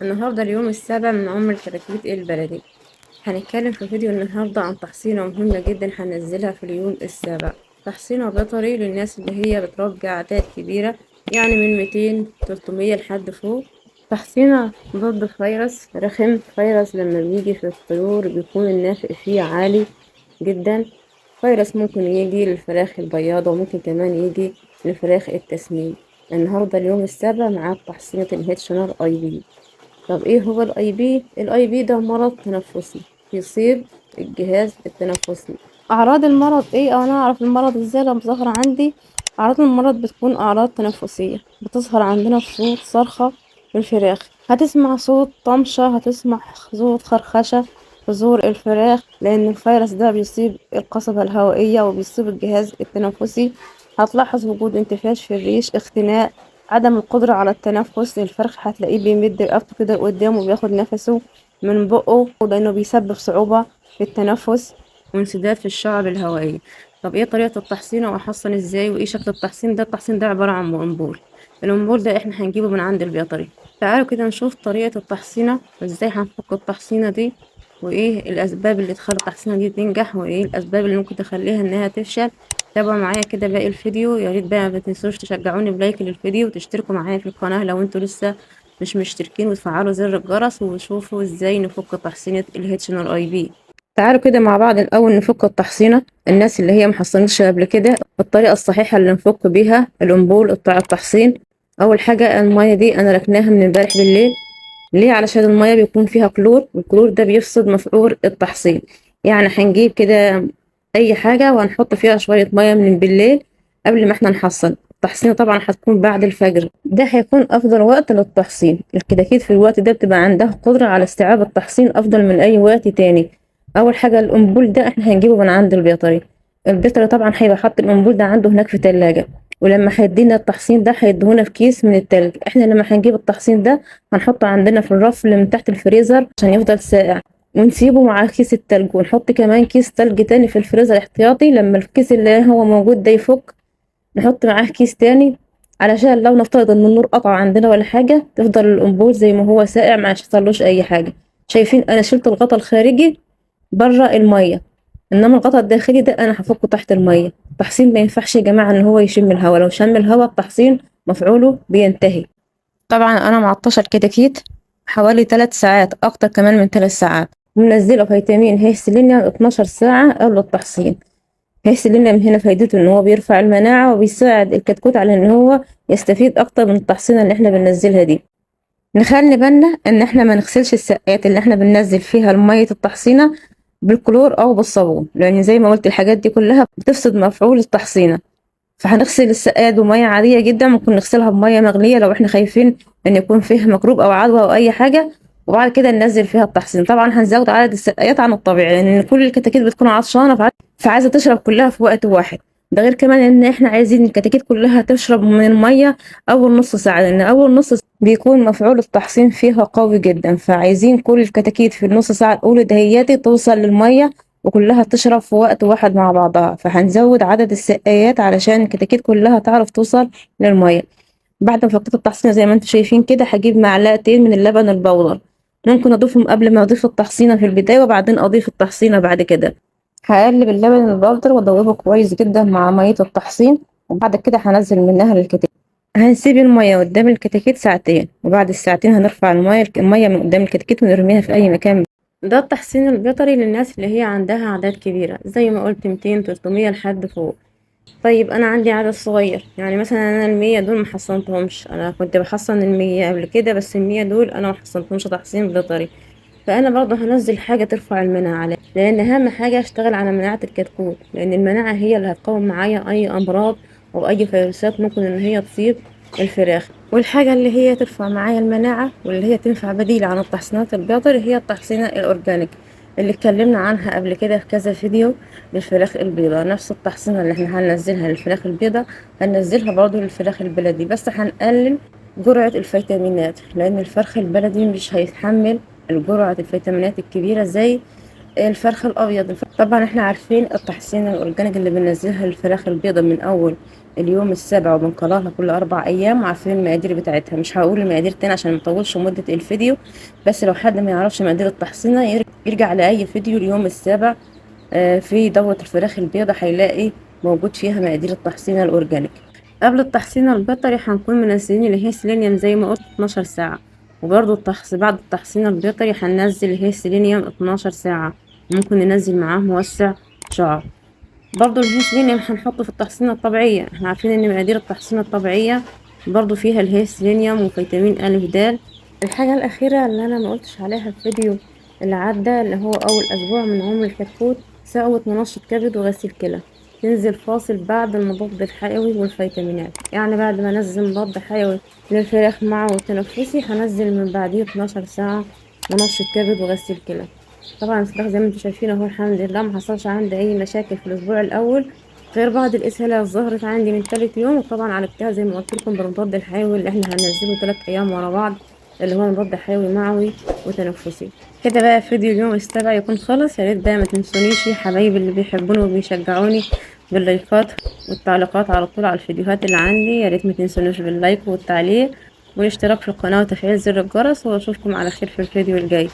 النهاردة اليوم السابع من عمر الكتاكيت البلدي. هنتكلم في فيديو النهاردة عن تحصينة مهمة جدا هننزلها في اليوم السابع. تحصينة بيطري للناس اللي هي بتربي أعداد كبيرة، يعني من 200 300 لحد فوق. تحصينة ضد فيروس رخم. فيروس لما بيجي في الطيور بيكون النافق فيه عالي جدا. فيروس ممكن يجي للفراخ البياضة وممكن كمان يجي لفراخ التسمين. النهاردة اليوم السابع مع تحصينة الهيتشنر اي بي. طب ايه هو الاي بي؟ الاي بي ده مرض تنفسي يصيب الجهاز التنفسي. اعراض المرض ايه، او انا اعرف المرض ازاي؟ لما ظهر عندي اعراض المرض بتكون اعراض تنفسية، بتظهر عندنا في صوت صرخة في الفراخ، هتسمع صوت طمشة، هتسمع صوت خرخشة في زور الفراخ، لان الفيروس ده بيصيب القصبة الهوائية وبيصيب الجهاز التنفسي. هتلاحظ وجود انتفاش في الريش، اختناق، عدم القدرة على التنفس. الفرخ هتلاقيه بيمد رقبته كده لقدام وبياخد نفسه من بقه، لأنه بيسبب صعوبة في التنفس وانسداد في الشعب الهوائية. طب ايه طريقة التحصين واحصن ازاي وايه شكل التحصين ده؟ التحصين ده عبارة عن منبول. المنبول ده احنا هنجيبه من عند البيطري. تعالوا كده نشوف طريقة التحصينة وازاي هنفك التحصينة دي، وايه الاسباب اللي تخلي التحصينة دي تنجح وايه الاسباب اللي ممكن تخليها انها تفشل. تابعوا معايا كده باقي الفيديو. يا ريت بقى ما تنسوش تشجعوني بلايك للفيديو وتشتركوا معايا في القناة لو انتوا لسه مش مشتركين، وتفعلوا زر الجرس وشوفوا ازاي نفك تحصينة الهيتشنر اي بي. تعالوا كده مع بعض الاول نفك التحصينة. الناس اللي هي محصنتش قبل كده، الطريقة الصحيحة اللي نفك بيها الانبول بتاع التحصين. اول حاجة المية دي انا ركناها من امبارح بالليل. ليه؟ علشان المية بيكون فيها كلور، والكلور ده بيفسد مفعول التحصين. يعني هنجيب كده اي حاجة وهنحط فيها شوية مية من بالليل قبل ما احنا نحصن. التحصين طبعا هتكون بعد الفجر، ده هيكون افضل وقت للتحصين. الكتاكيت في الوقت ده بتبقى عندها قدرة على استيعاب التحصين افضل من اي وقت تاني. اول حاجة القنبول ده احنا هنجيبه من عند البيطري. البيطري طبعا هيبقى حاط القنبول ده عنده هناك في تلاجة، ولما هيدينا التحصين ده هيديهونا في كيس من التلج. احنا لما هنجيب التحصين ده هنحطه عندنا في الرف اللي من تحت الفريزر عشان يفضل ساقع، ونسيبه مع كيس التلج، ونحط كمان كيس تلج تاني في الفريزر احتياطي لما الكيس اللي هو موجود ده يفك. نحط معاه كيس تاني علشان لو نفترض ان النور قطع عندنا ولا حاجة تفضل القنبول زي ما هو ساقع ما يحصلوش اي حاجة. شايفين انا شلت الغطا الخارجي بره المية، انما الغطا الداخلي ده انا هفكه تحت المية. التحصين ما ينفعش يا جماعة ان هو يشم الهواء، لو شم الهواء التحصين مفعوله بينتهي. طبعا انا معطشة الكتاكيت حوالي 3 ساعات، اكتر كمان من 3 ساعات، منزله فيتامين هيستلينيوم 12 ساعة قبل التحصين. هيستلينيوم من هنا فايدته ان هو بيرفع المناعة وبيساعد الكتكوت على ان هو يستفيد اكتر من التحصينة اللي احنا بننزلها دي. نخلي بالنا ان احنا ما نغسلش السقات اللي احنا بننزل فيها مية التحصينة بالكلور او بالصابون، لان زي ما قلت الحاجات دي كلها بتفسد مفعول التحصينة. فهنغسل السقاد بمية عادية جدا، ممكن نغسلها بمية مغلية لو احنا خايفين ان يكون فيها ميكروب او عدوى او اي حاجة، وبعد كده ننزل فيها التحصين. طبعا هنزود عدد السقايات عن الطبيعي لان كل الكتاكيت بتكون عطشانة فعايزة تشرب كلها في وقت واحد. ده غير كمان ان احنا عايزين الكتاكيت كلها تشرب من المية اول نص ساعة، لان اول نص ساعة بيكون مفعول التحصين فيها قوي جدا، فعايزين كل الكتاكيت في النص ساعة الاولى دهياتي توصل للمية وكلها تشرب في وقت واحد مع بعضها. فهنزود عدد السقايات علشان الكتاكيت كلها تعرف توصل للمية. بعد ما فكيت التحصينة زي ما انتم شايفين كده هجيب معلقتين من اللبن البودر، ممكن اضيفهم قبل ما اضيف التحصينة في البداية وبعدين اضيف التحصينة بعد كده. هقلب اللبن البودر وادوبه كويس جدا مع مية التحصين، وبعد كده هنزل منها للكتاكيت. هنسيب المية قدام الكتاكيت ساعتين، وبعد الساعتين هنرفع المية من قدام الكتاكيت ونرميها في أي مكان. ده التحصين البيطري للناس اللي هي عندها أعداد كبيرة زي ما قلت 200 300 لحد فوق. طيب أنا عندي عدد صغير، يعني مثلا أنا المية دول محصنتهمش. أنا كنت بحصن المية قبل كده بس المية دول أنا محصنتهمش تحصين بيطري. فأنا برضه هنزل حاجة ترفع المناعة عليه، لأن أهم حاجة أشتغل على مناعة الكتكوت، لأن المناعة هي اللي هتقاوم معايا أي أمراض أو أي فيروسات ممكن إن هي تصيب الفراخ. والحاجة اللي هي ترفع معايا المناعة واللي هي تنفع بديل عن التحصينات البيطري هي التحصينة الأورجانيك اللي اتكلمنا عنها قبل كده في كذا فيديو. للفراخ البيضاء نفس التحصينة اللي احنا هننزلها للفراخ البيضاء هننزلها برضه للفراخ البلدي، بس هنقلل جرعة الفيتامينات لأن الفرخ البلدي مش هيتحمل الجرعة الفيتامينات الكبيرة زي الفرخ الأبيض. طبعا احنا عارفين التحصين الأورجانيك اللي بننزلها للفراخ البيضة من أول اليوم السابع وبنكررها كل 4 أيام، وعارفين المقادير بتاعتها. مش هقول المقادير تاني عشان مطولش مدة الفيديو، بس لو حد ما يعرفش مقادير التحصينة يرجع لأي فيديو اليوم السابع في دوة الفراخ البيضة، هيلاقي موجود فيها مقادير التحصينة الأورجانيك. قبل التحصينة البيطري هنكون منزلين الهيسلينيوم زي ما قلت 12 ساعة، وبرضو بعد التحصينة البيطري هننزل الهيسلينيوم 12 ساعة، ممكن ننزل معاه موسع شعر. برضو الهيسلينيوم هنحطه في التحصينة الطبيعية. احنا عارفين ان مقادير التحصينة الطبيعية برضو فيها الهيسلينيوم وفيتامين أ د. الحاجة الأخيرة اللي أنا ما قلتش عليها في فيديو اللي عدى، اللي هو أول أسبوع من عمر الكتكوت، سقوة منشط كبد وغسيل كلى، تنزل فاصل بعد المضاد الحيوي والفيتامينات. يعني بعد ما انزل مضاد حيوي للفراخ معه والتنفسي، هنزل من بعديه 12 ساعة منشط كبد وغسيل كلى. طبعا الفراخ زي ما انتم شايفين اهو، الحمد لله ما حصلش عندي اي مشاكل في الاسبوع الاول، غير بعض الاسهالات ظهرت عندي من تالت يوم، وطبعا عالجتها زي ما قلت لكم بالمضاد الحيوي اللي احنا هننزله 3 ايام ورا بعض، اللي هو مضاد حيوي معوي وتنفسي. كده بقى فيديو اليوم السابع يكون خلص. يا ريت بقى ما تنسونيش يا حبايبي اللي بيحبوني وبيشجعوني باللايكات والتعليقات على طول على الفيديوهات اللي عندي. يا ريت ما تنسونيش باللايك والتعليق والاشتراك في القناة وتفعيل زر الجرس، واشوفكم على خير في الفيديو الجاي.